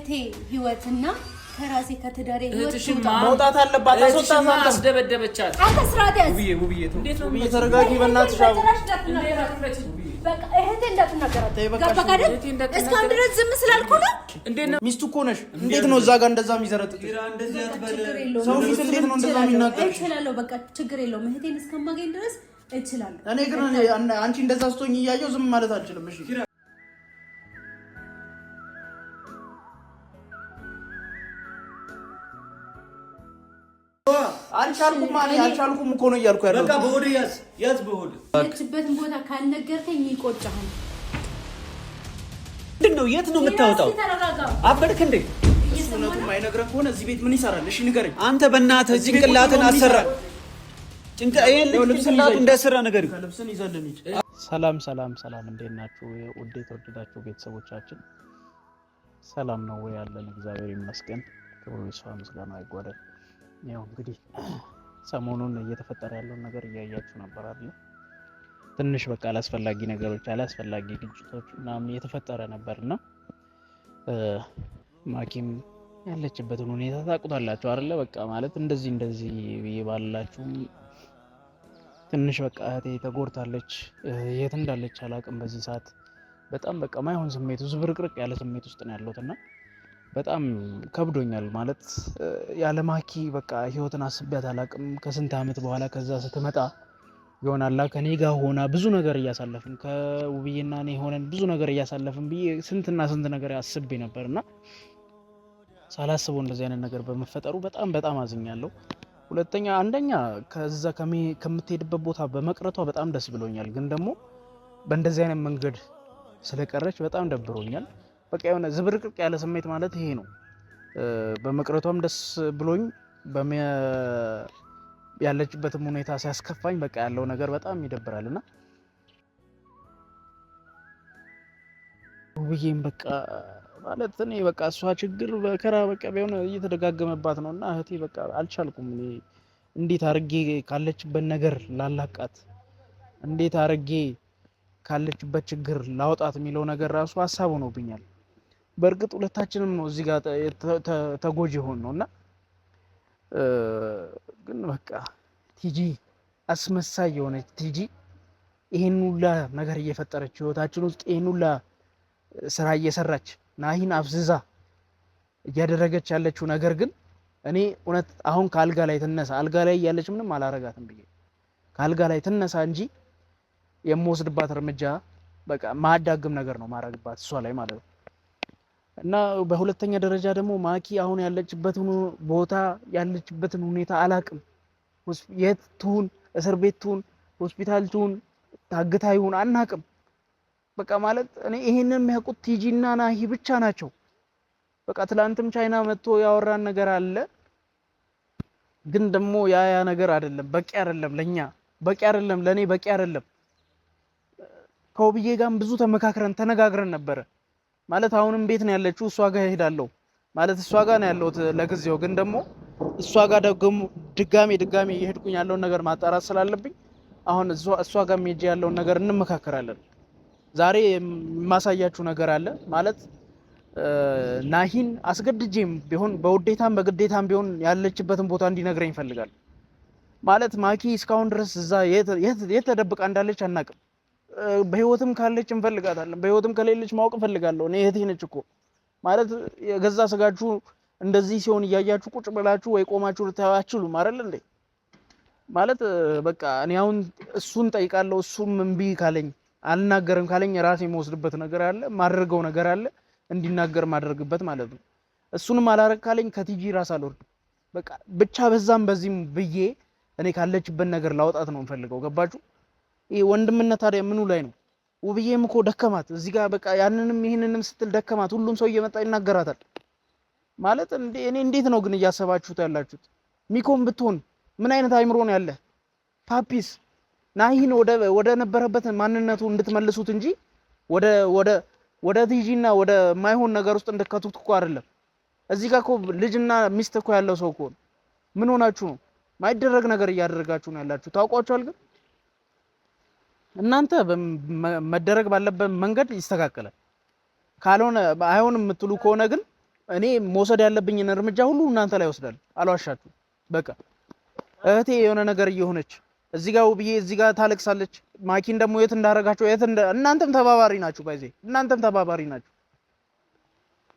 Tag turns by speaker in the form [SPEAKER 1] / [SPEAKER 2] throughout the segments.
[SPEAKER 1] ከእህቴ ህይወትና ከራሴ ከተዳሬ ህይወት
[SPEAKER 2] መውጣት አለባት። አስወጣት።
[SPEAKER 3] አስደበደበቻት።
[SPEAKER 1] አንተ ስርዓት ያዝ።
[SPEAKER 2] ውብዬ ተረጋጊ በእናትሽ።
[SPEAKER 1] በቃ እህቴ እንዳትናገራት ገባህ? እስካሁን ድረስ ዝም ስላልኩ ነው።
[SPEAKER 2] እንዴት ነው ሚስቱ እኮ ነሽ። እንዴት ነው እዛ ጋር እንደዛ የሚዘረጥ ሰው ፊት እንዴት ነው እንደዛ የሚናገር?
[SPEAKER 1] እችላለሁ። በቃ ችግር የለውም። እህቴን እስከማገኝ ድረስ እችላለሁ።
[SPEAKER 2] እኔ ግን አንቺ እንደዛ ስትሆኝ እያየሁ ዝም ማለት አልችልም። እሺ አልቻልኩም እኮ ነው እያልኩ ያለው።
[SPEAKER 3] በቃ በሆድ ያዝ በሆድ
[SPEAKER 1] የትበትን ቦታ ካልነገርከኝ ይቆጫሃል።
[SPEAKER 3] ምንድን ነው? የት ነው የምታወጣው? አበድክ እንዴ?
[SPEAKER 2] እውነቱን ማይነግረን ከሆነ እዚህ ቤት ምን ይሰራል? እሺ ንገረኝ።
[SPEAKER 3] አንተ በእናትህ ጭንቅላትን አሰራ። ጭንቅላቱ እንዳሰራ ነገር
[SPEAKER 2] ልብስን ይዘልን ይች።
[SPEAKER 4] ሰላም እንዴት ናችሁ? ውድ የተወደዳችሁ ቤተሰቦቻችን ሰላም ነው ወይ? ያለን እግዚአብሔር ይመስገን። ክብሩ ይስፋ ምስጋና ይጓደል። ያው እንግዲህ ሰሞኑን እየተፈጠረ ያለውን ነገር እያያችሁ ነበር አይደል? ትንሽ በቃ አላስፈላጊ ነገሮች፣ አላስፈላጊ ግጭቶች ምናምን እየተፈጠረ ነበርና ማኪም ያለችበትን ሁኔታ ታውቁታላችሁ አይደለ? በቃ ማለት እንደዚህ ይባላችሁ። ትንሽ በቃ እህቴ ተጎድታለች። የት እንዳለች አላውቅም። በዚህ ሰዓት በጣም በቃ ማይሆን ስሜት ውስጥ ዝብርቅርቅ ያለ ስሜት ውስጥ ነው ያለሁትና በጣም ከብዶኛል። ማለት ያለ ማኪ በቃ ህይወትን አስቤያት አላውቅም። ከስንት አመት በኋላ ከዛ ስትመጣ ይሆናላ ከኔ ጋር ሆና ብዙ ነገር እያሳለፍን ከውብዬና እኔ ሆነን ብዙ ነገር እያሳለፍን ብዬ ስንትና ስንት ነገር አስቤ ነበርና ሳላስበው እንደዚህ አይነት ነገር በመፈጠሩ በጣም አዝኛለሁ። ሁለተኛ አንደኛ ከዛ ከምትሄድበት ቦታ በመቅረቷ በጣም ደስ ብሎኛል። ግን ደግሞ በእንደዚህ አይነት መንገድ ስለቀረች በጣም ደብሮኛል። በቃ የሆነ ዝብርቅርቅ ያለ ስሜት ማለት ይሄ ነው። በመቅረቷም ደስ ብሎኝ ያለችበትም ሁኔታ ሲያስከፋኝ በቃ ያለው ነገር በጣም ይደብራልና ውብዬም በቃ ማለት እኔ በቃ እሷ ችግር በከራ በቃ ቢሆን እየተደጋገመባት ነውና እህቴ በቃ አልቻልኩም። እኔ እንዴት አርጌ ካለችበት ነገር ላላቃት፣ እንዴት አርጌ ካለችበት ችግር ላውጣት የሚለው ነገር ራሱ ሀሳብ ሆኖብኛል። በእርግጥ ሁለታችንም ነው እዚህ ጋር ተጎጂ ሆን ነውና ግን በቃ ቲጂ አስመሳይ የሆነች ቲጂ ይሄን ሁላ ነገር እየፈጠረች ህይወታችን ውስጥ ይሄን ሁላ ስራ እየሰራች ናሂን አፍዝዛ እያደረገች ያለችው ነገር ግን እኔ እውነት አሁን ካልጋ ላይ ትነሳ፣ አልጋ ላይ ያለች ምንም አላረጋትም ብዬ ካልጋ ላይ ትነሳ እንጂ የምወስድባት እርምጃ በቃ ማዳግም ነገር ነው ማረግባት እሷ ላይ ማለት ነው። እና በሁለተኛ ደረጃ ደግሞ ማኪ አሁን ያለችበትን ቦታ ያለችበትን ሁኔታ አላቅም። የት ትሁን፣ እስር ቤት ትሁን፣ ሆስፒታል ትሁን፣ ታግታ ይሁን አናቅም። በቃ ማለት እኔ ይሄንን የሚያውቁት ቲጂና ናሂ ብቻ ናቸው። በቃ ትላንትም ቻይና መጥቶ ያወራን ነገር አለ። ግን ደግሞ ያ ነገር አይደለም፣ በቂ አይደለም፣ ለኛ በቂ አይደለም፣ ለኔ በቂ አይደለም። ከውብዬ ጋርም ብዙ ተነጋግረን ነበረ። ማለት አሁንም ቤት ነው ያለችው፣ እሷ ጋር እሄዳለሁ ማለት እሷ ጋር ነው ያለሁት ለጊዜው። ግን ደግሞ እሷ ጋር ደግሞ ድጋሜ እየሄድኩኝ ያለውን ነገር ማጣራት ስላለብኝ አሁን እሷ ጋር ሄጄ ያለውን ነገር እንመካከራለን። ዛሬ የማሳያችሁ ነገር አለ። ማለት ናሂን አስገድጄም ቢሆን በውዴታም በግዴታም ቢሆን ያለችበትን ቦታ እንዲነግረኝ ይፈልጋል። ማለት ማኪ እስካሁን ድረስ እዛ የት ተደብቃ እንዳለች አናቅም። በህይወትም ካለች እንፈልጋታለን፣ በህይወትም ከሌለች ማወቅ እንፈልጋለሁ። እኔ እህቴ ነች እኮ ማለት የገዛ ስጋችሁ እንደዚህ ሲሆን እያያችሁ ቁጭ ብላችሁ ወይ ቆማችሁ ልታያችሁ አይደል እንዴ? ማለት በቃ እኔ አሁን እሱን ጠይቃለሁ። እሱም እምቢ ካለኝ አልናገርም ካለኝ ራሴ የምወስድበት ነገር አለ፣ ማድረገው ነገር አለ፣ እንዲናገር ማድረግበት ማለት ነው። እሱንም አላረግ ካለኝ ከቲጂ ራስ አልወርድም። በቃ ብቻ በዛም በዚህም ብዬ እኔ ካለችበት ነገር ላውጣት ነው እንፈልገው። ገባችሁ? ይሄ ወንድምነት ታዲያ ምኑ ላይ ነው? ውብዬም እኮ ደከማት እዚህ ጋር በቃ ያንንም ይሄንንም ስትል ደከማት። ሁሉም ሰው እየመጣ ይናገራታል። ማለት እኔ እንዴት ነው ግን እያሰባችሁት ያላችሁት? ሚኮም ብትሆን ምን አይነት አይምሮ ነው ያለ? ፓፒስ ናሂን ወደ ነበረበት ማንነቱ እንድትመልሱት እንጂ ወደ ቲጂና ወደ ማይሆን ነገር ውስጥ እንድትከቱት እኮ አይደለም። እዚህ ጋር እኮ ልጅና ሚስት እኮ ያለው ሰው እኮ ምን ሆናችሁ ነው? ማይደረግ ነገር እያደረጋችሁ ነው ያላችሁ። ታውቋቸዋል። ግን እናንተ መደረግ ባለበት መንገድ ይስተካከላል። ካልሆነ አይሆንም የምትሉ ከሆነ ግን እኔ መውሰድ ያለብኝን እርምጃ ሁሉ እናንተ ላይ ወስዳለሁ። አልዋሻችሁ። በቃ እህቴ የሆነ ነገር እየሆነች እዚህ ጋር ውብዬ እዚህ ጋር ታለቅሳለች። ማኪን ደግሞ የት እንዳረጋቸው እናንተም ተባባሪ ናችሁ። ባይዜ እናንተም ተባባሪ ናችሁ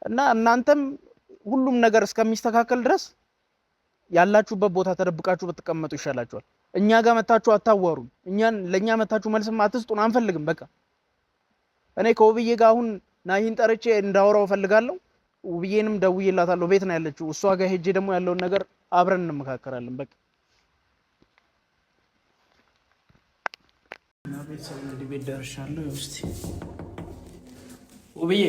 [SPEAKER 4] እና እናንተም ሁሉም ነገር እስከሚስተካከል ድረስ ያላችሁበት ቦታ ተደብቃችሁ ብትቀመጡ ይሻላችኋል። እኛ ጋር መታችሁ አታዋሩም። ለኛ መታችሁ መልስም አትስጡን አንፈልግም። በቃ እኔ ከውብዬ ጋር አሁን ናሂን ጠርቼ እንዳወራው ፈልጋለሁ። ውብዬንም ደውዬላታለሁ። ቤት ነው ያለችው። እሷ ጋር ሄጄ ደግሞ ያለውን ነገር አብረን እንመካከራለን። በቃ እና ቤተሰብ እንግዲህ ቤት ደርሻለሁ። እስቲ ውብዬ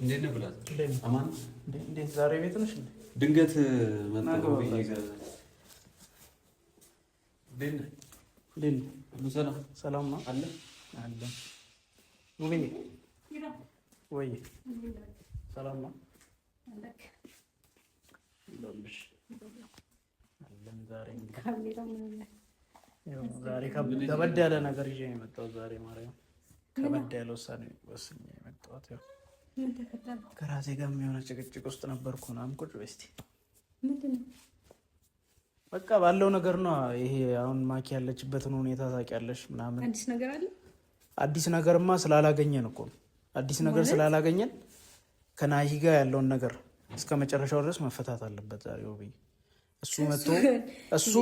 [SPEAKER 3] እንዴት ነህ ብላት? አማን
[SPEAKER 4] እንዴት ዛሬ ቤት ነሽ?
[SPEAKER 3] ድንገት መጣሁ።
[SPEAKER 4] ሰላም ነው አለ አለ። ውብዬ ወይ ሰላም ነው ዛሬ ከበድ ያለ ነገር ይዤ ነው የመጣሁት። ዛሬ ማርያም ከበድ ያለ ውሳኔ ወስኜ የመጣሁት ያው ከራሴ ጋር የሆነ ጭቅጭቅ ውስጥ ነበርኩ። ምናምን ቁጭ በይ እስኪ። በቃ ባለው ነገር ነው ይሄ። አሁን ማኪ ያለችበትን ሁኔታ ታውቂያለሽ ምናምን።
[SPEAKER 1] አዲስ ነገር አለ?
[SPEAKER 4] አዲስ ነገርማ ስላላገኘን እኮ አዲስ ነገር ስላላገኘን ከናሂ ጋር ያለውን ነገር እስከ መጨረሻው ድረስ መፈታት አለበት ዛሬ ውብዬ። እሱ መጥቶ እሱ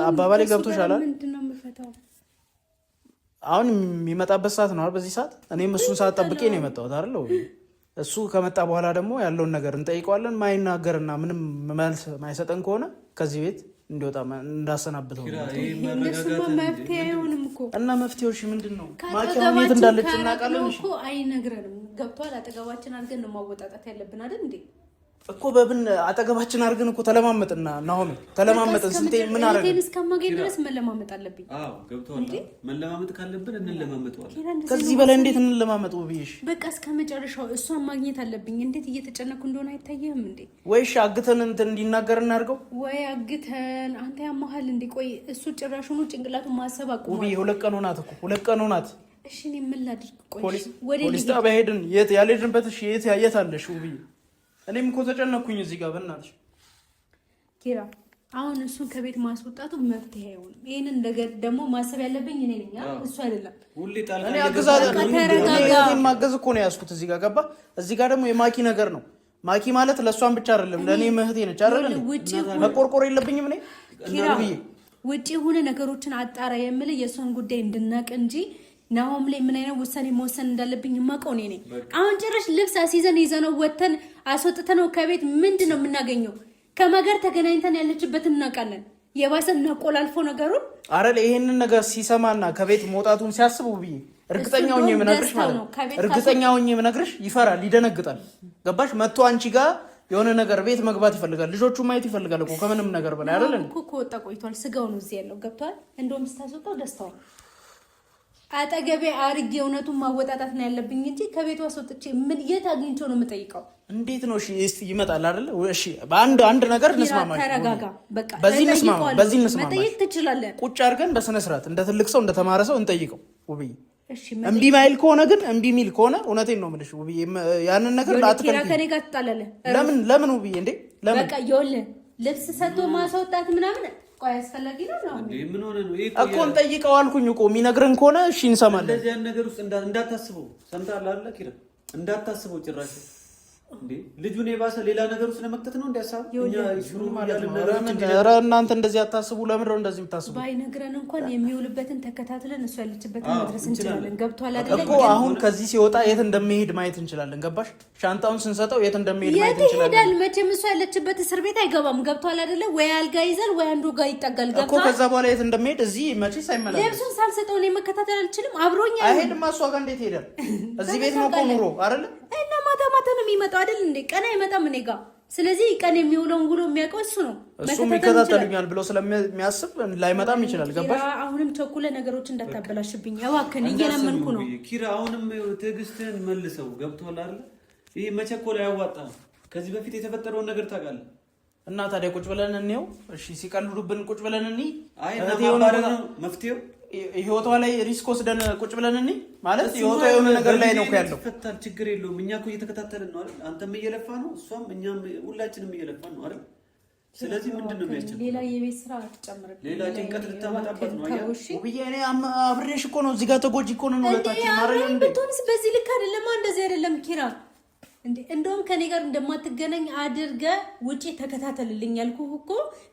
[SPEAKER 4] አባባሌ ገብቶሻል?
[SPEAKER 1] ምንድነው የምፈታው?
[SPEAKER 4] አሁን የሚመጣበት ሰዓት ነው። በዚህ ሰዓት እኔም እሱን ሰዓት ጠብቄ ነው የመጣሁት አይደል? እሱ ከመጣ በኋላ ደግሞ ያለውን ነገር እንጠይቀዋለን። ማይናገርና ምንም መልስ ማይሰጠን ከሆነ ከዚህ ቤት እንዲወጣ እንዳሰናብተው ነው።
[SPEAKER 1] መፍትሄ አይሆንም እኮ
[SPEAKER 4] እና መፍትሄው እሺ ምንድን ነው? ማኪያው የት እንዳለች እናውቃለን እኮ
[SPEAKER 1] አይነግረንም። ገብቷል? አጠገባችን አድርገን ነው ማወጣጣት ያለብን አይደል እንዴ?
[SPEAKER 4] እኮ በብን አጠገባችን አድርገን እኮ ተለማመጥና ናሆም ተለማመጥን። ስንቴ ምን አረጋግጥ
[SPEAKER 1] እኔን እስከማገኝ ድረስ መለማመጥ አለብኝ።
[SPEAKER 3] አዎ ገብቷል። መለማመጥ ካለብን እንለማመጣለን።
[SPEAKER 4] ከዚህ በላይ እንዴት እንለማመጥ ብዬሽ?
[SPEAKER 1] በቃ እስከመጨረሻው እሷን ማግኘት አለብኝ። እንዴት እየተጨነኩ እንደሆነ አይታየህም እንዴ?
[SPEAKER 4] ወይሽ አግተን እንትን እንዲናገር እናድርገው ወይ
[SPEAKER 1] አግተን። አንተ ያማሃል እንዴ? ቆይ እሱ ጭራሹኑ ጭንቅላቱን ማሰብ አቁሟል።
[SPEAKER 4] ውብዬ 2 ቀን ሆናት እኮ 2 ቀን ሆናት።
[SPEAKER 1] እሺ እኔ ምን ላድርግ? ቆይ
[SPEAKER 4] ፖሊስ ጣቢያ ሄድን። የት ያልሄድንበት? እሺ የት አለሽ ውብዬ? እኔም እኮ ተጨነኩኝ እዚህ ጋር በእናትሽ
[SPEAKER 1] ኪራ። አሁን እሱን ከቤት ማስወጣቱ መፍትሄ አይሆንም። ይሄንን ነገር ደግሞ ማሰብ ያለብኝ እኔ ነኝ እሱ አይደለም።
[SPEAKER 4] እኔ አገዛለሁ ማገዝ እኮ ነው ያዝኩት እዚህ ጋር ገባ። እዚህ ጋር ደግሞ የማኪ ነገር ነው። ማኪ ማለት ለእሷን ብቻ አይደለም ለእኔ እህቴ ነች አይደል? መቆርቆር የለብኝም እኔ
[SPEAKER 1] ኪራ። ውጭ የሆነ ነገሮችን አጣራ የምልህ የእሷን ጉዳይ እንድናቅ እንጂ ናሆም ላይ ምን አይነት ውሳኔ መወሰን እንዳለብኝ የማውቀው እኔ ነኝ። አሁን ጭራሽ ልብስ አስይዘን ይዘነው ወተን አስወጥተነው ከቤት ምንድን ነው የምናገኘው? ከማገር ተገናኝተን ያለችበትን እናውቃለን። የባሰ እናቆላልፎ ነገሩን
[SPEAKER 4] አረል። ይሄንን ነገር ሲሰማና ከቤት መውጣቱን ሲያስቡ ብዬ እርግጠኛ ሆኜ የምነግርሽ ማለት ነው እርግጠኛ ሆኜ የምነግርሽ ይፈራል፣ ይደነግጣል። ገባሽ? መጥቶ አንቺ ጋር የሆነ ነገር ቤት መግባት ይፈልጋል። ልጆቹ ማየት ይፈልጋል እኮ ከምንም ነገር በላይ አይደል?
[SPEAKER 1] እኮ ከወጣ ቆይቷል። ስጋው ነው እዚህ ያለው ገብቷል። እንደውም ስታስወጣው ደስታው አጠገቤ አርጌ እውነቱን ማወጣጣት ነው ያለብኝ እንጂ ከቤቱ አስወጥቼ ምን የት አግኝቼው ነው የምጠይቀው?
[SPEAKER 4] እንዴት ነው? እሺ እስቲ ይመጣል አይደል? እሺ በአንድ ነገር እንስማማ።
[SPEAKER 1] ተረጋጋ። በቃ
[SPEAKER 4] በዚህ እንስማማ።
[SPEAKER 1] መጠየቅ ትችላለህ።
[SPEAKER 4] ቁጭ አድርገን በስነ ስርዓት እንደ ትልቅ ሰው እንደ ተማረ ሰው እንጠይቀው ውብዬ። እምቢ ማይል ከሆነ ግን እምቢ ሚል ከሆነ እውነቴን ነው የምልሽ ውብዬ፣ ያንን ነገር
[SPEAKER 1] አትከልኪ። ከኔ ጋር ትጣላለህ።
[SPEAKER 4] ለምን ውብዬ? እንዴ ለምን? በቃ
[SPEAKER 1] ይኸውልህ ልብስ ሰጥቶ ማስወጣት ምናምን ቆይ አስፈላጊ ነው እንዴ?
[SPEAKER 3] ምን ሆነ ነው
[SPEAKER 4] እኮ እንጠይቀው አልኩኝ እኮ። የሚነግረን ከሆነ እሺ እንሰማለን።
[SPEAKER 3] እንደዚህ ያን ነገር ውስጥ እንዳታስበው ሰምተሃል አይደል ኪራ? እንዳታስበው ጭራሽ እንዴ ልጁን የባሰ ሌላ ነገር ውስጥ ለመክተት ነው እንዲያሳብ እኛ ይሽሩ ማለት ነው።
[SPEAKER 4] ኧረ እናንተ እንደዚህ አታስቡ። ለምን ነው እንደዚህ የምታስቡ?
[SPEAKER 1] ባይነግረን እንኳን የሚውልበትን ተከታትለን እሱ ያለችበትን መድረስ እንችላለን። ገብቷል አይደል?
[SPEAKER 4] እኮ አሁን ከዚህ ሲወጣ የት እንደሚሄድ ማየት እንችላለን። ገባሽ? ሻንጣውን ስንሰጠው የት እንደሚሄድ ማየት እንችላለን።
[SPEAKER 1] የት ይሄዳል? መቼም እሱ ያለችበት እስር ቤት አይገባም። ገብቷል አይደለ? ወይ አልጋ ይዛል ወይ አንዱ ጋር ይጠጋል። ገብቷል
[SPEAKER 4] እኮ ከዛ በኋላ የት እንደሚሄድ እዚህ መቼስ አይመለስም።
[SPEAKER 1] ልብሱን ሳልሰጠው እኔ መከታተል አልችልም። አብሮኛ
[SPEAKER 4] አይሄድም። እሷ ጋር እንዴት ይሄዳል? እዚህ ቤት ነው እኮ ኑሮ አይደል?
[SPEAKER 1] እና ማታ ነው የሚመጣው አይደል እንዴ? ቀን አይመጣም እኔ ጋር። ስለዚህ ቀን የሚውለውን ውሎ የሚያውቀው እሱ ነው።
[SPEAKER 2] እሱም ይከታተሉኛል ብሎ ስለሚያስብ ላይመጣም ይችላል። ገባሽ?
[SPEAKER 1] አሁንም ቸኩለ ነገሮች እንዳታበላሽብኝ እባክህን፣ እየለመንኩ ነው።
[SPEAKER 3] ኪራ አሁንም ትዕግስትህን መልሰው። ገብቶሃል አይደል? ይሄ መቸኮል አያዋጣም። ከዚህ በፊት የተፈጠረውን ነገር ታውቃለህ።
[SPEAKER 2] እና ታዲያ ቁጭ ብለን እንየው። እሺ ሲቀልዱብን ቁጭ ብለን እንይ።
[SPEAKER 3] አይ ማባረር ነው መፍትሄው።
[SPEAKER 2] ህይወቷ ላይ ሪስክ ወስደን ቁጭ ብለን እንይ ማለት ህይወቷ የሆነ ነገር ላይ ነው ያለው።
[SPEAKER 3] ይፈታል፣ ችግር የለውም። እኛ እኮ እየተከታተልን ነው አይደል? አንተም እየለፋ ነው፣ እሷም እኛም ሁላችንም እየለፋን ነው አይደል? ስለዚህ ምንድነው የሚያስጨንቀው?
[SPEAKER 1] ሌላ የቤት ስራ አትጨምርብኝ።
[SPEAKER 3] ሌላ ጭንቀት ልታመጣበት ነው።
[SPEAKER 2] ውብዬ እኔ አብሬሽ እኮ ነው እዚህ ጋር ተጎጂ እኮ ነው ሁለታችን። ማረኝ እንዴ
[SPEAKER 1] ብትሆንስ በዚህ ልክ አይደለም። እንደዚህ አይደለም ኪራ እንዴ። እንደውም ከኔ ጋር እንደማትገናኝ አድርገ ውጪ ተከታተልልኝ ያልኩህ እኮ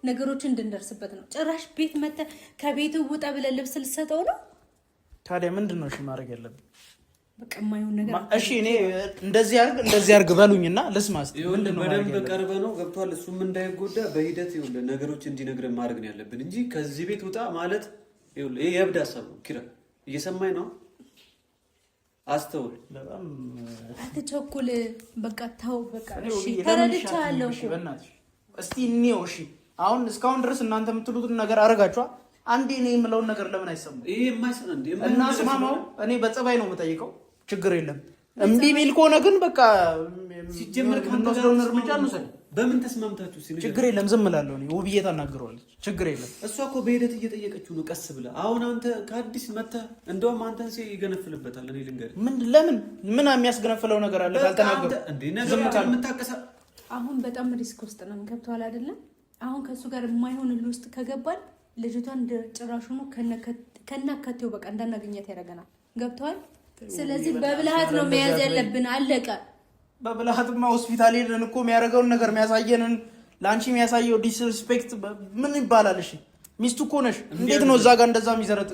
[SPEAKER 1] ነገሮችን እንድንደርስበት ነው። ጭራሽ ቤት መተህ ከቤት ውጣ ብለህ ልብስ ልትሰጠው ነው።
[SPEAKER 2] ታዲያ ምንድነው እሺ ማድረግ ያለብን?
[SPEAKER 1] በቃ የማይሆን ነገር
[SPEAKER 2] እሺ እኔ እንደዚህ አድርግ በሉኝና ልስማስ። ምንድነው
[SPEAKER 3] በደንብ ቀርበህ ነው ገብቷል። እሱም እንዳይጎዳ በሂደት ይኸውልህ ነገሮች እንዲነግረን ማድረግ ነው ያለብን እንጂ ከዚህ ቤት ውጣ ማለት ይኸውልህ ይሄ የእብድ ሀሳብ ነው። ኪራ እየሰማኝ ነው? አስተውል።
[SPEAKER 2] በጣም
[SPEAKER 1] አትቸኩል። በቃ ተው። በቃ እሺ ተረድቻለሁ እኮ
[SPEAKER 2] በእናትሽ። እስቲ እንየው። እሺ አሁን እስካሁን ድረስ እናንተ የምትሉትን ነገር አረጋችኋል። አንዴ እኔ የምለውን ነገር ለምን አይሰማም?
[SPEAKER 3] ይሄ የማይሰማ እንዴ?
[SPEAKER 2] እና ስማማው እኔ በጸባይ ነው የምጠይቀው። ችግር የለም። እምቢ ሚል ከሆነ ግን በቃ
[SPEAKER 3] ሲጀመር
[SPEAKER 2] ከእንደወስደውን እርምጃ እንውሰድ።
[SPEAKER 3] በምን ተስማምታችሁ ሲል
[SPEAKER 2] ችግር የለም። ዝም እላለሁ እኔ። ውብዬ ታናግረዋለች። ችግር የለም።
[SPEAKER 3] እሷ እኮ በሂደት እየጠየቀችው ነው ቀስ ብላ። አሁን አንተ ከአዲስ መተህ እንደውም አንተን ይገነፍልበታል። እኔ ልንገርህ
[SPEAKER 2] ምን የሚያስገነፍለው ነገር አለ? ካልተናገሩ
[SPEAKER 3] ዝም ካልምታቀሳ
[SPEAKER 1] አሁን በጣም ሪስክ ውስጥ ነው። ገብቶሃል አይደለም? አሁን ከእሱ ጋር የማይሆን ውስጥ ከገባን ልጅቷን ጭራሹኑ ከናካቴው በቃ እንዳናገኛት ያደርገናል። ገብቶሃል? ስለዚህ በብልሃት ነው መያዝ ያለብን። አለቀ።
[SPEAKER 2] በብልሃትማ ሆስፒታል ሄደን እኮ የሚያደርገውን ነገር የሚያሳየንን ለአንቺ የሚያሳየው ዲስሪስፔክት ምን ይባላል? እሺ ሚስቱ እኮ ነሽ። እንዴት ነው እዛ ጋር እንደዛ የሚዘረጥ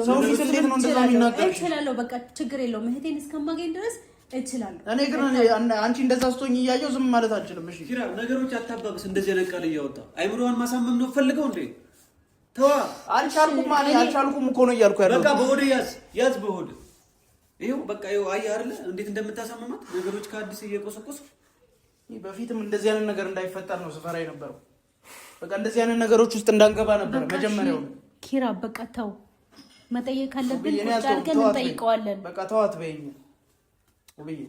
[SPEAKER 2] ሰው ፊት እንዴት ነው እንደዛ የሚናገር?
[SPEAKER 1] እችላለሁ። በቃ ችግር የለውም። እህቴን እስከማገኝ ድረስ እችላለሁ።
[SPEAKER 2] እኔ ግን አንቺ እንደዛ ስትሆኝ እያየሁ ዝም ማለት አልችልም። እሺ
[SPEAKER 3] ኪራ ነገሮች አታባብስ። እንደዚህ ነቃል እያወጣ አይምሮዋን ማሳመም ነው ፈልገው እንዴ? ተዋ።
[SPEAKER 2] አልቻልኩም እኮ ነው እያልኩ ያለው።
[SPEAKER 3] በቃ በሆድ ያዝ በሆድ ይኸው በቃ ይኸው አየህ አይደለ እንዴት እንደምታሳመማት ነገሮች ከአዲስ እየቆሰቆሱ።
[SPEAKER 2] በፊትም እንደዚህ አይነት ነገር እንዳይፈጠር ነው ስፈራ የነበረው። በቃ እንደዚህ አይነት ነገሮች ውስጥ እንዳንገባ ነበር መጀመሪያው።
[SPEAKER 1] ኪራ በቃ ተው። መጠየቅ ካለብን ቁጭ አድርገን እንጠይቀዋለን።
[SPEAKER 2] በቃ ተዋት በይኝ ውብዬ።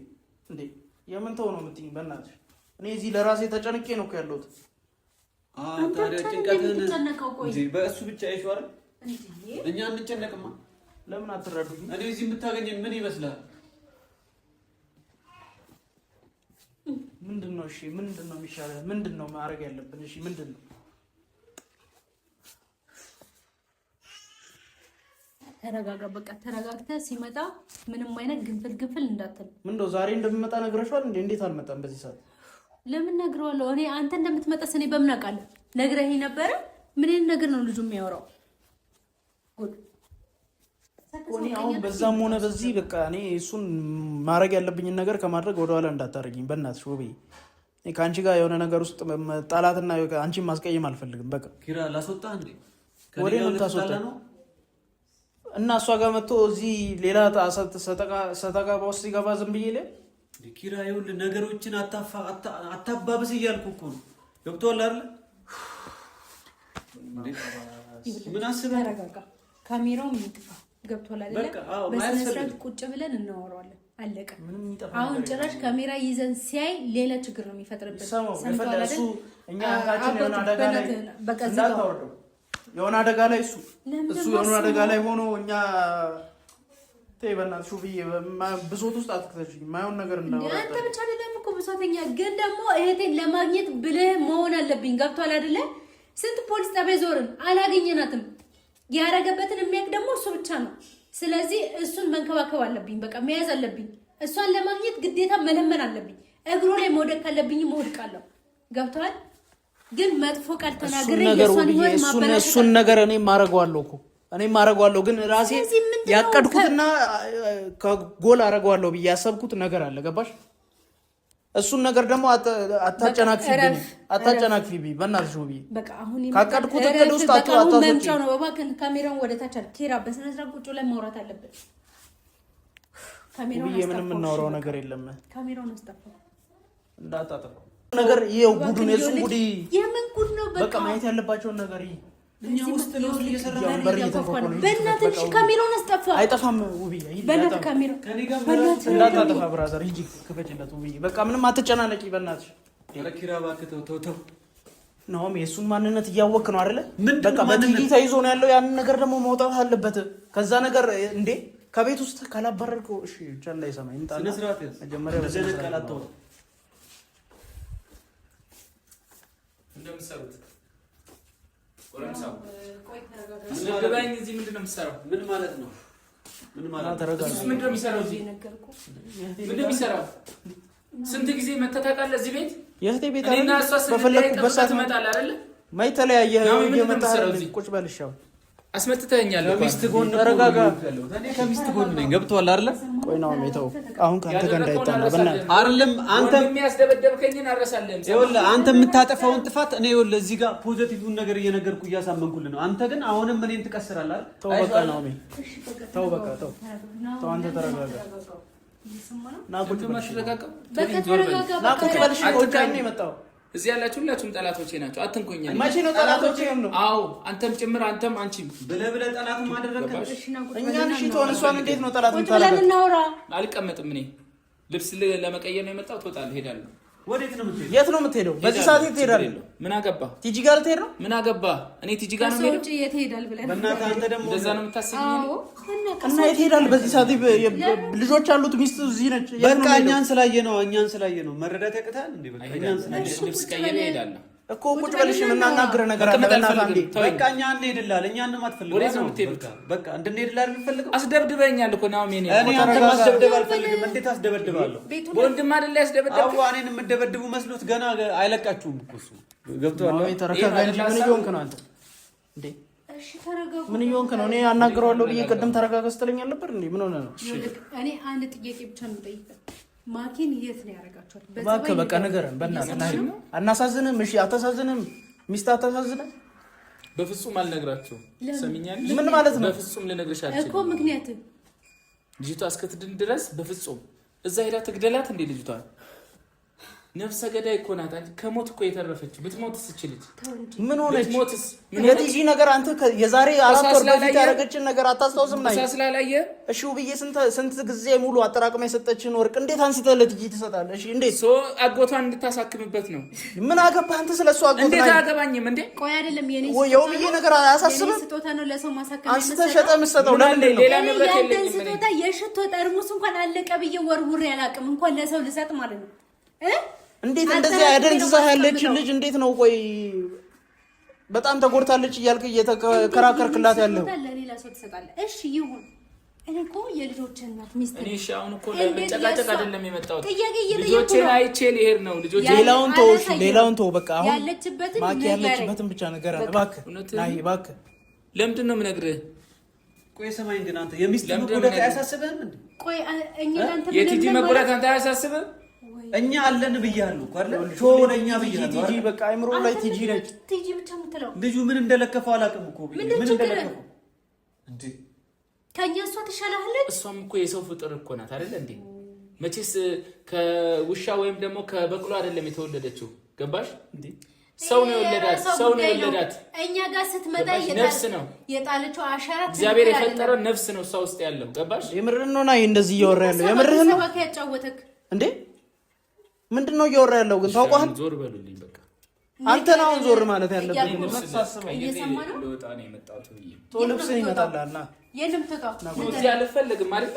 [SPEAKER 2] እንዴ የምን ተው ነው የምትይኝ? በእናትሽ እኔ እዚህ ለራሴ ተጨንቄ ነው እኮ ያለሁት።
[SPEAKER 3] ታዲያ ጭንቀትህን እንጂ በእሱ ብቻ አይሹ አይደል? እኛ እንጨነቅማ።
[SPEAKER 2] ለምን አትረዱኝ?
[SPEAKER 3] እኔ እዚህ የምታገኘን ምን ይመስላል?
[SPEAKER 2] ምንድነው? እሺ ምንድነው የሚሻለው? ምንድነው ማድረግ ያለብን? እሺ ምንድነው?
[SPEAKER 1] ተረጋጋ። በቃ ተረጋግተህ ሲመጣ ምንም አይነት ግንፍል እንዳትል።
[SPEAKER 2] ምንድነው ዛሬ እንደምመጣ ነግረሽዋል እንዴ? እንዴት አልመጣም በዚህ ሰዓት?
[SPEAKER 1] ለምን ነግረዋለሁ? እኔ አንተ እንደምትመጣ እኔ በምን አውቃለሁ? ነግረኸኝ ነበረ። ምን አይነት ነገር ነው ልጁ የሚያወራው?
[SPEAKER 2] እኔ አሁን በዛም ሆነ በዚህ በቃ እኔ እሱን ማድረግ ያለብኝን ነገር ከማድረግ ወደኋላ እንዳታረጊኝ በእናትሽ ውብዬ። ከአንቺ ጋር የሆነ ነገር ውስጥ ጣላትና አንቺን ማስቀየም አልፈልግም። በቃ
[SPEAKER 3] ኪራ ላስወጣ እንዴ?
[SPEAKER 2] ወዴ ነው የምታስወጣ? እና እሷ ጋር መጥቶ እዚህ ሌላ ሰጠቃ በውስጥ ሲገባ ዝም ብዬ ላይ
[SPEAKER 3] ኪራ ይኸውልህ ነገሮችን አታባብስ እያልኩ እኮ ነው። ገብቶሃል አይደል? ምን አስበህ?
[SPEAKER 1] ተረጋጋ። ካሜራው ምን ይጥፋ? ገብቶሃል አይደል? በስነ ስርዓት ቁጭ ብለን እናወራዋለን። አለቀ። አሁን ጭራሽ ካሜራ ይዘን ሲያይ ሌላ ችግር ነው የሚፈጥርበት።
[SPEAKER 2] ሰምቷል አይደል? እኛ አንታችን የሆነ አደጋ ላይ
[SPEAKER 1] በቃ
[SPEAKER 2] የሆነ አደጋ ላይ እሱ የሆነ አደጋ ላይ ሆኖ እኛ በእናትሽ ውብዬ ብሶት ውስጥ አትክተሽኝ። የማይሆን ነገር እንዳወራ
[SPEAKER 1] አንተ ብቻ አይደለም እኮ ብሶተኛ፣ ግን ደግሞ እህቴን ለማግኘት ብልህ መሆን አለብኝ። ገብቷል አይደለ? ስንት ፖሊስ ጣቢያ ዞርን፣ አላገኘናትም። ያረገበትን የሚያውቅ ደግሞ እሱ ብቻ ነው። ስለዚህ እሱን መንከባከብ አለብኝ። በቃ መያዝ አለብኝ። እሷን ለማግኘት ግዴታ መለመን አለብኝ። እግሩ ላይ መውደቅ ካለብኝ መውደቃለሁ። ገብቷል? ግን መጥፎ ቃል ተናግሬ የእሷን ህይወት ማበላሸት
[SPEAKER 2] እሱን ነገር እኔም አረገዋለሁ ግን ራሴ ያቀድኩትና ከጎል አረገዋለሁ ብዬ ያሰብኩት ነገር አለ። ገባሽ? እሱን ነገር ደግሞ አታጨናቅፊብኝ በእናትሽ ውብዬ።
[SPEAKER 1] በቃ አሁን
[SPEAKER 2] ካቀድኩት እቅድ ውስጥ አታስወጪኝ።
[SPEAKER 1] መምጫው ነው። እባክህን ካሜራውን ወደ ታች አድርግ። ኪራ በስነ ስርዓት ቁጭ ላይ ማውራት አለብን። ካሜራውን
[SPEAKER 2] ምንም የምናወራው ነገር የለም።
[SPEAKER 1] ካሜራውን አስጠፋው።
[SPEAKER 2] እንዳታጠፋው ነገር ይሄው ጉዱን የሱን ጉዲ
[SPEAKER 1] የምን ጉድ ነው?
[SPEAKER 2] በቃ ማየት ያለባቸውን ነገር ይሄ
[SPEAKER 3] እኛ ውስጥ ነው እየሰራን ያለው።
[SPEAKER 2] በር እየተንኳኳ ነው።
[SPEAKER 1] በእናትሽ ካሜራውን አስጠፋ።
[SPEAKER 2] አይጠፋም ውብዬ፣
[SPEAKER 1] በእናትህ ካሜራ
[SPEAKER 3] ከኔ ጋር
[SPEAKER 2] እንዳታጠፋ ብራዘር፣ ሂጂ ክፈችለት ውብዬ። በቃ ምንም አትጨናነቂ በእናትሽ።
[SPEAKER 3] ኧረ ኪራ እባክህ ተው።
[SPEAKER 2] ናሆም የእሱን ማንነት እያወቅህ ነው አይደለ? በቃ በቲቪ ተይዞ ነው ያለው። ያንን ነገር ደግሞ መውጣት አለበት። ከዛ ነገር እንዴ ከቤት ውስጥ ካላባረርከው እሺ ቻላ ይሰማኝ እንጣ
[SPEAKER 3] ስነ ስርዓት
[SPEAKER 2] መጀመሪያ በስነ ስርዓት
[SPEAKER 5] እንደምትሰሩት ወራምሳው ስለገባኝ እዚህ ምንድነው የምትሰራው?
[SPEAKER 3] ምን ማለት ነው?
[SPEAKER 5] ምንድነው የሚሰራው እዚህ? ምንድነው የሚሰራው? ስንት ጊዜ መተታቃለ እዚህ ቤት?
[SPEAKER 2] የህቴ ቤት
[SPEAKER 5] እኔና እሷ በፈለኩበት ሰዓት ትመጣለህ አይደለ?
[SPEAKER 2] ማይተለያየ የመጣው ቁጭ በልሻው
[SPEAKER 5] አስመጥተኛል።
[SPEAKER 3] ከሚስት ጎን ተረጋጋ። እኔ ከሚስት ጎን ነኝ። ገብቶሃል አይደለ?
[SPEAKER 2] ቆይ ነው ሜታው አሁን ካንተ ጋር እንዳይጣላ በእናትህ
[SPEAKER 3] አይደለም። አንተ
[SPEAKER 5] የሚያስደበደብከኝን አረሳለን።
[SPEAKER 3] ይኸውልህ አንተ የምታጠፋውን ጥፋት እኔ ይኸውልህ እዚህ ጋር ፖዚቲቭውን ነገር እየነገርኩ እያሳመንኩልህ ነው። አንተ ግን አሁንም እኔን ትቀስራለህ አይደል?
[SPEAKER 2] ተው በቃ ነው ሜ ተው በቃ ተው አንተ ተረጋጋ። ና ቁጭ በልሽ
[SPEAKER 1] በቃ ተረጋጋ።
[SPEAKER 2] ና ቁጭ በልሽ። ወጣኝ ነው የመጣው።
[SPEAKER 5] እዚህ ያላችሁ ሁላችሁም ጠላቶቼ ናቸው። አትንኩኝ።
[SPEAKER 2] መቼ ነው ጠላቶቼ ነው?
[SPEAKER 5] አዎ አንተም ጭምር አንተም አንቺም
[SPEAKER 3] ብለህ ጠላቱን ማድረግከሽ
[SPEAKER 2] እኛን እሺ ተወን። እሷን እንዴት ነው ጠላት
[SPEAKER 1] ቁጭ ብለን እናውራ።
[SPEAKER 5] አልቀመጥም። እኔ ልብስ ለመቀየር ነው የመጣሁት። እወጣለሁ፣ እሄዳለሁ።
[SPEAKER 3] ወዴት ነው የምትሄደው?
[SPEAKER 2] የት ነው የምትሄደው? በዚህ ሰዓት የት ትሄዳለህ?
[SPEAKER 5] ምን አገባ?
[SPEAKER 2] ቲጂ ጋር ልትሄድ ነው?
[SPEAKER 5] ምን አገባ? እኔ ቲጂ ጋር ነው የምሄደው።
[SPEAKER 1] ውጪ የት ሄዳል ብለን
[SPEAKER 3] በእናትህ አንተ ደግሞ
[SPEAKER 5] እንደዛ ነው የምታስበኝ?
[SPEAKER 1] አዎ
[SPEAKER 2] እና የት ሄዳል በዚህ ሰዓት? ልጆች አሉት፣ ሚስት እዚህ ነች።
[SPEAKER 3] በቃ እኛን ስላየ ነው መረዳት ያቅታል እንዴ? በቃ እኛን ስላየ
[SPEAKER 5] ልብስ ቀይሬ እሄዳለሁ
[SPEAKER 2] እኮ ቁጭ በልሽ። የምናናግርህ ነገር አለ። በእናትህ
[SPEAKER 3] በቃ እኛ እንሄድልሃል። እኛን ነው የማትፈልገው?
[SPEAKER 5] ወዴት ነው የምትሄዱት?
[SPEAKER 3] በቃ እንድንሄድልህ አይደል የምትፈልገው?
[SPEAKER 5] አስደብድበኛል እኮ ነው
[SPEAKER 3] እኔ አንተ ማስደብደብ አልፈልግም። እንዴት አስደበድባለሁ?
[SPEAKER 5] ወንድም አይደለ ያስደብደብ?
[SPEAKER 3] አዎ እኔን የምደበድቡ መስሎት ገና አይለቃችሁም እኮ እሱ። ገብቶሃል?
[SPEAKER 2] ተረጋጋ እንጂ ምን እየሆንክ ነው አንተ እንዴ?
[SPEAKER 1] እሺ ተረጋጋ።
[SPEAKER 2] ምን እየሆንክ ነው? እኔ አናግረዋለሁ ብዬ ቅድም ተረጋጋ ስትለኝ አልነበር እንዴ? ምን ሆነ ነው?
[SPEAKER 1] እኔ አንድ ጥያቄ ብቻ ነው የምጠይቀው። ማኪን የት ነው ያደረጋችኋት?
[SPEAKER 2] እባክህ በቃ ንገረን በእናትህ። አናሳዝንም? እሺ አታሳዝንም? ሚስት አታሳዝንም?
[SPEAKER 5] በፍጹም አልነግራችሁም። ሰሚኛለሽ?
[SPEAKER 2] ምን ማለት ነው?
[SPEAKER 5] በፍጹም ልነግርሽ አልችልም
[SPEAKER 1] እኮ ምክንያት
[SPEAKER 5] ልጅቷ እስክትድን ድረስ በፍጹም እዛ ሄዳ ትግደላት እንዴ? ልጅቷ ነፍሰ ገዳይ እኮ ናት። ከሞት እኮ የተረፈች ብትሞትስ እችልች
[SPEAKER 2] ምን ሆነች?
[SPEAKER 5] ብትሞትስ
[SPEAKER 2] የቲጂ ነገር አንተ የዛሬ 4 ወር በፊት ያደረገችን ነገር አታስታውስም? ናይ
[SPEAKER 5] ስላላየ
[SPEAKER 2] እሺ ውብዬ ስንት ጊዜ ሙሉ አጠራቅማ የሰጠችን ወርቅ እንዴት አንስተህ ለቲጂ ትሰጣለህ? እሺ እንዴት
[SPEAKER 5] አጎቷን እንድታሳክምበት ነው?
[SPEAKER 2] ምን አገባህ አንተ ስለሱ አጎቷ?
[SPEAKER 5] እንዴት አያገባኝም እንዴ?
[SPEAKER 1] ቆይ አይደለም የኔ
[SPEAKER 2] የውብዬ ነገር አያሳስብም?
[SPEAKER 1] ስጦታ ነው ለሰው ማሳከም
[SPEAKER 2] አንስተህ ሸጠህ የምትሰጠው ለምንድን ነው?
[SPEAKER 5] ሌላ ንብረት የለኝም።
[SPEAKER 1] ስጦታ የሽቶ ጠርሙስ እንኳን አለቀ ብዬ ወርውሬ አላውቅም። እንኳን ለሰው ልሰጥ ማለት ነው።
[SPEAKER 2] እንዴት እንደዚህ ያደንዝዛ ያለች ልጅ እንዴት ነው? ቆይ በጣም ተጎድታለች እያልክ እየተከራከርክላት ያለው
[SPEAKER 1] ለሌላ ሰው ትሰጣለህ? እሺ ይሁን። እኔ እኮ የልጆች እናት ሚስት ነኝ።
[SPEAKER 5] እሺ አሁን እኮ ለመጨቃጨቅ አይደለም የመጣሁት።
[SPEAKER 1] ጥያቄ
[SPEAKER 5] ልጆቼን አይቼ ልሄድ ነው።
[SPEAKER 2] ሌላውን ተው በቃ። አሁን
[SPEAKER 1] ያለችበትን
[SPEAKER 2] ብቻ ነገር አለ። እባክህ ናይ እባክህ።
[SPEAKER 5] ለምንድን ነው የምነግርህ?
[SPEAKER 3] ቆይ ሰማኝ ግን አንተ የሚስት መጎዳት አያሳስብህም እንዴ?
[SPEAKER 1] ቆይ እኛ ላንተ
[SPEAKER 5] የቲጂ መጎዳት አንተ አያሳስብህም?
[SPEAKER 3] እኛ አለን ብያለሁ እኮ አይደል? ለኛ ብያለሁ።
[SPEAKER 2] ቲጂ በቃ አይምሮ ላይ ቲጂ ነች።
[SPEAKER 1] ቲጂ ብቻ የምትለው
[SPEAKER 3] ልጁ ምን እንደለከፈው አላውቅም እኮ ምን እንደለከፈው እንዴ?
[SPEAKER 1] ከኛ እሷ ትሻላለች።
[SPEAKER 5] እሷም እኮ የሰው ፍጥር እኮ ናት አይደል እንዴ? መቼስ ከውሻ ወይም ደግሞ ከበቅሎ አይደለም የተወለደችው። ገባሽ እንዴ? ሰው ነው የወለዳት። እኛ
[SPEAKER 1] ጋር ስትመጣ
[SPEAKER 5] ነፍስ ነው
[SPEAKER 1] የጣለችው አሻራ።
[SPEAKER 5] እግዚአብሔር የፈጠረው ነፍስ ነው እሷ ውስጥ ያለው። ገባሽ?
[SPEAKER 2] የምርህን ነው ናይ እንደዚህ እያወራ ያለው የምርህን ነው
[SPEAKER 1] ያጫወተክ እንዴ?
[SPEAKER 2] ምንድነው እያወራ ያለው ግን? ታውቀዋል።
[SPEAKER 5] ዞር በሉልኝ በቃ።
[SPEAKER 2] አንተ ነው አሁን ዞር ማለት ያለብህ።
[SPEAKER 1] እየሰማ ነው።
[SPEAKER 5] ለወጣ ነው የመጣሁት ብዬ
[SPEAKER 2] ልብስህን ይመጣልሃልና
[SPEAKER 1] የለም ተጣው
[SPEAKER 5] እዚህ አልፈልግም አይደል?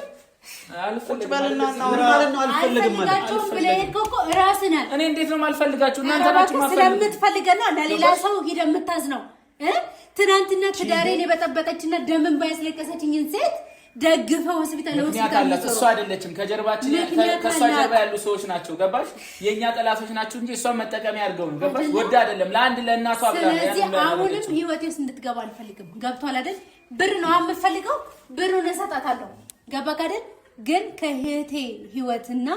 [SPEAKER 5] አልፈልግም
[SPEAKER 2] በልና
[SPEAKER 3] ማለት ነው። አልፈልግም ማለት
[SPEAKER 5] እኔ እንዴት ነው የማልፈልጋችሁ? እናንተ ናችሁ ማፈልጋችሁ።
[SPEAKER 1] ስለምትፈልገና ለሌላ ሰው ሄደ የምታዝ ነው። ትናንትና ትዳሬን የበጠበጠችና ደምን ባያስለቀሰችኝን ሴት ደግፈ ሆስፒታል
[SPEAKER 5] አለ። እሷ አይደለችም ከጀርባችን ከሷ ጀርባ ያሉ ሰዎች ናቸው። ገባሽ? የኛ ጠላቶች ናቸው እንጂ እሷን መጠቀሚያ አድርገው ነው። ገባሽ? ወደ አይደለም ለአንድ ለእናቷ ብላ ነው።
[SPEAKER 1] ስለዚህ አሁንም ህይወቴ ውስጥ እንድትገባ አልፈልግም። ገብቷል አይደል? ብር ነው የምፈልገው፣ ብሩን እሰጣታለሁ። ገባክ አይደል? ግን ከህቴ ህይወትና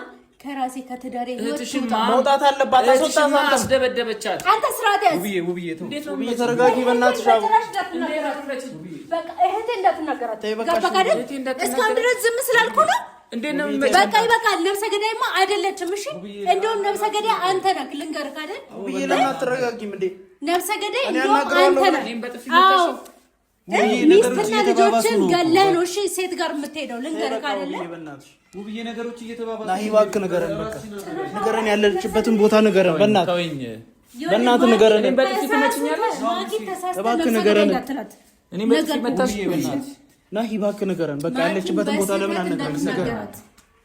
[SPEAKER 1] ከራሴ ከትዳሬ ህይወት
[SPEAKER 2] መውጣት አለባት።
[SPEAKER 5] አስደበደበቻት።
[SPEAKER 1] አንተ ስርዓት ያዝ።
[SPEAKER 3] ውብዬ
[SPEAKER 2] ተረጋጊ በእናትሽ።
[SPEAKER 1] በቃ እህቴ እንዳትናገራት። ገባክ አይደል? እስካሁን ድረስ ዝም ስላልኩ ነው
[SPEAKER 5] እንዴት ነው
[SPEAKER 1] በቃ ይበቃል። ነብሰ ገዳይማ አይደለችም። እሺ እንደውም ነብሰ ገዳይ አንተ ነህ። ልንገርህ አይደል
[SPEAKER 2] ውብዬ ለምን አትረጋጊም እንዴ?
[SPEAKER 1] ነብሰ ገዳይ እንደውም አንተ ነህ። አዎ ሚስትና ልጆችን ገለህ ነው እሺ ሴት ጋር የምትሄደው። ልንገርህ አይደለ
[SPEAKER 3] ውብዬ ነገሮች እየተባባሱ
[SPEAKER 2] ናሂ እባክህ ንገረን። በቃ ንገረን፣ ያለችበትን ቦታ ንገረን። በእናትህ ንገረን።
[SPEAKER 5] እኔም በጥፊ ትመችኛለሽ።
[SPEAKER 2] እባክህ ንገረን።
[SPEAKER 5] እኔም በጥፊ መታሽ። በእናትህ
[SPEAKER 2] ናሂ እባክህ ንገረን። በቃ ያለችበትን ቦታ ለምን አልነገረን?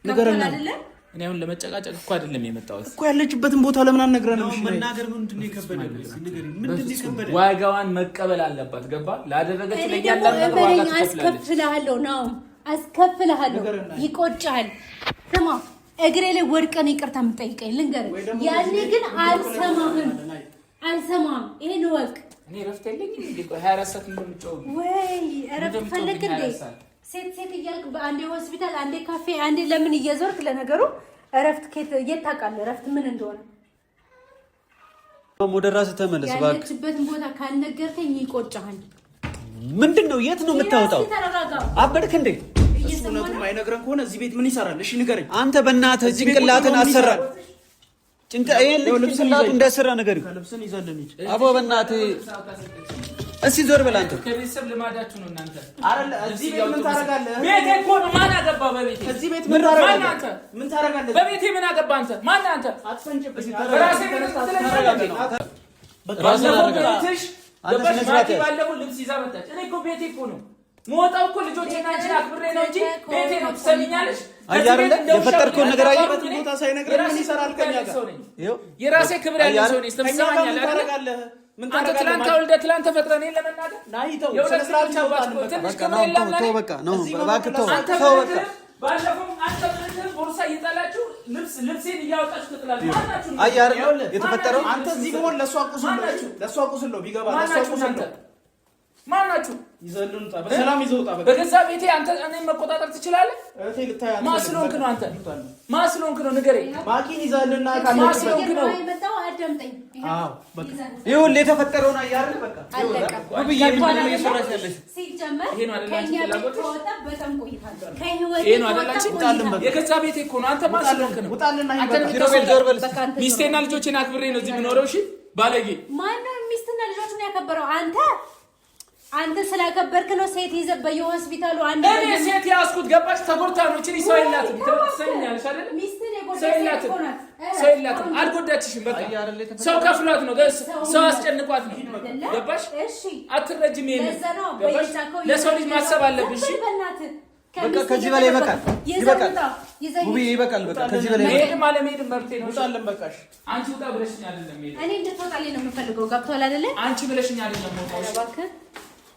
[SPEAKER 2] ንገረን።
[SPEAKER 5] እኔ አሁን ለመጨቃጨቅ እኮ አይደለም የመጣሁት
[SPEAKER 2] እኮ ያለችበትን ቦታ ለምን አልነግረንም?
[SPEAKER 3] እሺ መናገር ምንድን ነው የከበደው? ምንድን ነው የከበደው?
[SPEAKER 5] ዋጋዋን መቀበል አለባት። ገባ? ላደረገችው ለእያንዳንዱ ነገር ዋጋ ትከፍላለች።
[SPEAKER 1] አስከፍልሃለሁ ነው አስከፍልሃለሁ። ይቆጫል። ስማ እግሬ ላይ ወድቀን ይቅርታ የምጠይቀኝ ልንገርህ። ያኔ ግን አልሰማም። ይሄን ወቅ
[SPEAKER 5] እኔ እረፍት የለኝም እንዴ? 24 ሰዓት እንደምጫወት
[SPEAKER 1] ወይ እረፍት ፈለክ እንዴ? ሴት እያልክ በአንዴ ሆስፒታል፣ አንዴ ካፌ፣ አንዴ ለምን እየዞርክ? ለነገሩ እረፍት የት ታውቃለህ? እረፍት ምን እንደሆነ።
[SPEAKER 3] ወደ ራስህ ተመለስ እባክህ።
[SPEAKER 1] ያለችበትን ቦታ ካልነገርከኝ ይቆጫሃል።
[SPEAKER 3] ምንድን ነው? የት ነው የምታወጣው? አበድክ እንዴ?
[SPEAKER 2] እሱ እውነቱን አይነግረን ከሆነ እዚህ ቤት ምን ይሰራል? እሺ ንገረኝ።
[SPEAKER 3] አንተ በእናትህ ጭንቅላትን አሰራ። ጭንቅላቱ እንዳሰራ ነገር
[SPEAKER 2] ልብስን ይዘልን ሂድ።
[SPEAKER 3] አቦ በእናትህ እስኪ ዞር በል አንተ።
[SPEAKER 5] ከቤተሰብ ልማዳችሁ ነው እናንተ።
[SPEAKER 2] አይደለ እዚህ ቤት ምን ታረጋለህ?
[SPEAKER 5] ቤቴ እኮ ነው። ማን አገባ በቤቴ?
[SPEAKER 2] እዚህ ቤት ምን ታረጋለህ?
[SPEAKER 5] አንተ
[SPEAKER 2] ምን ታረጋለህ?
[SPEAKER 5] በቤቴ ምን አገባ አንተ? ማን አንተ?
[SPEAKER 2] አትፈንጭብኝ።
[SPEAKER 5] ራሴ ባለፈው ልብስ ይዛ መጣች። እኔ እኮ ቤቴ እኮ ነው ሞጣው እኮ ልጆቼና አንቺን አክብሬ ነው እንጂ ቤቴ ነው። ትሰሚኛለሽ?
[SPEAKER 3] አይደለ የፈጠርከውን ነገር
[SPEAKER 2] አይበት ቦታ ሳይነግረን ምን ይሰራል? ከኛ ጋር
[SPEAKER 5] የራሴ ክብር ያለው ሰው ነኝ። ትሰማኛለህ አይደል? አንተ ትላንት ወልደህ ትላንት ተፈጥረህ እኔን ለመናገር
[SPEAKER 2] ናይተው ስለስራው ቻውጣን
[SPEAKER 5] ትንሽ ክብር የለም።
[SPEAKER 3] ተው በቃ ነው እባክህ ተው በቃ።
[SPEAKER 5] ባለፈው አንተ ብለህ ቦርሳ እየጣላችሁ ልብሴን እያወጣችሁ ትጥላለህ። ማናችሁ?
[SPEAKER 3] አይ አይደል የተፈጠረው
[SPEAKER 2] አንተ እዚህ ቢሆን ለሷ ቁስል ነው ቢገባ ለሷ ቁስል ነው።
[SPEAKER 5] ማናችሁ?
[SPEAKER 2] ይዘሉንታ በሰላም ይዘውጣ
[SPEAKER 5] በገዛ ቤቴ አንተ እኔን መቆጣጠር ትችላለህ?
[SPEAKER 2] እቴ ልታያ
[SPEAKER 5] ማስሎንክ ነው አንተ ማስሎንክ ነው ንገረኝ።
[SPEAKER 2] ማኪን ይዘልና
[SPEAKER 5] ማስሎንክ ነው።
[SPEAKER 2] አዎ በቃ
[SPEAKER 3] ይሁን የተፈጠረውን አያርል በቃ
[SPEAKER 5] ውብዬ ምንድን ነው እየሰራሽ ያለሽ?
[SPEAKER 1] ሲጀመር
[SPEAKER 5] ይሄ ነው አይደል?
[SPEAKER 1] በጣም ቆይታለሁ።
[SPEAKER 5] ይሄ ነው አይደል? የገዛ ቤቴ እኮ ነው። አንተ ማስሎንክ ነው።
[SPEAKER 2] ውጣልና
[SPEAKER 5] ሚስቴና ልጆቼን አክብሬ ነው እዚህ የምኖረው። እሺ ባለጌ
[SPEAKER 1] ማነው ሚስትና ልጆቹን ያከበረው? አንተ ስላከበርክ ነው ሴት ይዘህ በየሆስፒታሉ አንድ
[SPEAKER 5] እኔ ሴት ያስኩት ገባሽ? ተጎድታ ነው እቺ ሰው የላትም። ትሰኛለሽ አይደል? ሰው የላትም። አልጎዳችሽም። በቃ ሰው ከፍሏት ነው ሰው አስጨንቋት ነው ገባሽ? አትረጅም። ይሄን ገባሽ? ለሰው ልጅ ማሰብ አለብሽ።
[SPEAKER 3] በቃ ከዚህ በላይ ይበቃል። ውብዬ ይበቃል። በቃ ከዚህ በላይ
[SPEAKER 5] መሄድም አለመሄድም መብቴ ነው።
[SPEAKER 2] ውጣልን በቃሽ።
[SPEAKER 5] አንቺ ውጣ ብለሽኝ አይደለም ሄደ
[SPEAKER 1] እኔ እንድትወጣልኝ ነው የምፈልገው። ገብቶሃል አይደለ?
[SPEAKER 5] አንቺ ብለሽኝ አይደለም ሞታው
[SPEAKER 1] እባክህ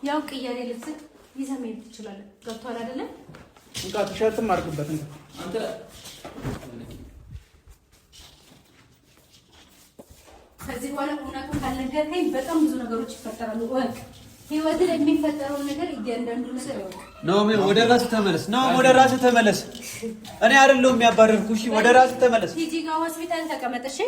[SPEAKER 1] ያው ቅያሬ ልብስ ይዘህ መሄድ ትችላለህ። ገብቶሃል አይደለ?
[SPEAKER 2] እንካ ቲሸርትም አድርግበት
[SPEAKER 5] አንተ
[SPEAKER 1] ከዚህ በኋላ እውነቱን ካልነገርከኝ በጣም ብዙ ነገሮች ይፈጠራሉ። ወቅ ህይወት ላይ የሚፈጠረው ነገር እያንዳንዱ ነገር ወቅ
[SPEAKER 3] ነው። ወደ ራስህ ተመለስ። ነው ወደ ራስህ ተመለስ። እኔ አይደለሁም የሚያባረርኩሽ። ወደ ራስህ ተመለስ።
[SPEAKER 1] ሂጂ ጋር ሆስፒታል ተቀመጥ። እሺ